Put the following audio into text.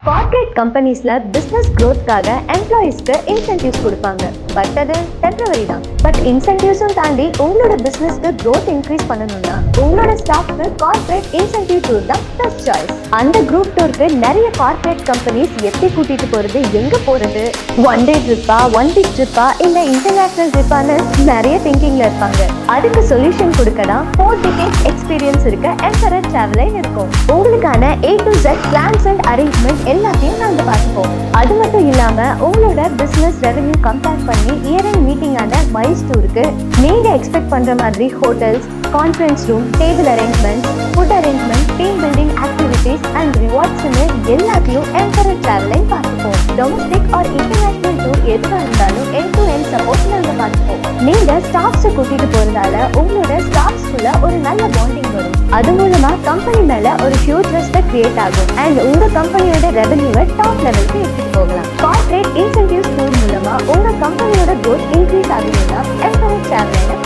Corporate கம்பெனிஸ்ல business growthக்காக எம்ப்ளாயீஸ்க்கு incentives கொடுப்பாங்க. But அது temporary தான். பட் இன்சென்டிவ்ஸும் தாண்டி உங்களோட பிசினஸ்க்கு growth இன்க்ரீஸ் பண்ணணும்னா உங்களோட ஸ்டாஃப்க்கு கார்ப்பரேட் இன்சென்டிவ் டூர் தான் பெஸ்ட் சாய்ஸ். அந்த குரூப் டூருக்கு நிறைய கார்ப்பரேட் கம்பெனிஸ் எப்படி கூட்டிட்டு போறது, எங்க போறது, ஒன் டே ட்ரிப்பா, ஒன் வீக் ட்ரிப்பா, இல்ல இன்டர்நேஷனல் ட்ரிப்பான்னு நிறைய திங்கிங்ல இருப்பாங்க. அதுக்கு சொல்யூஷன் கொடுக்க தான் 4 decades எக்ஸ்பீரியன்ஸ் இருக்க எம்பரர் டிராவல் இருக்கும். உங்களுக்கான A to Z plans and arrangement எல்லாத்தையும் நாங்க பார்த்துப்போம். அது மட்டும் இல்லாம உங்களோட பிசினஸ் ரெவென்யூ கம்பேர் பண்ணி இயர் எண்ட் மீட்டிங்கான மைல்ஸ் டூருக்கு நீங்க எக்ஸ்பெக்ட் பண்ற மாதிரி hotels, conference room, table arrangement, food arrangement, team building activities and ரிவார்ட்ஸ்னு எல்லாத்தையும் எம்பரர் டிராவலை பார்த்துப்போம். டொமஸ்டிக் ஆர் இன்டர்நேஷனல் டூர் எதுவாக இருந்தாலும் எண்ட் டு எண்ட் சப்போர்ட் நாங்க பார்த்துப்போம். நீங்க ஸ்டாஃப்ஸை கூட்டிட்டு போறதால உங்களோட ஸ்டாஃப்ஸ்குள்ள ஒரு நல்ல பாண்டிங் வரும். அது மூலமா கம்பெனி மேல ஒரு ஹியூஜ் ரெஸ்பெக்ட் கிரியேட் ஆகும் அண்ட் உங்க கம்பெனியோட ரெவென்யூவை டாப் லெவலுக்கு எடுத்துட்டு போகலாம். கார்ப்பரேட் இன்சென்டிவ்ஸ் டூர் மூலமா உங்க கம்பெனியோட growth இன்க்ரீஸ் ஆகணும்னா எம்பரர் டிராவலை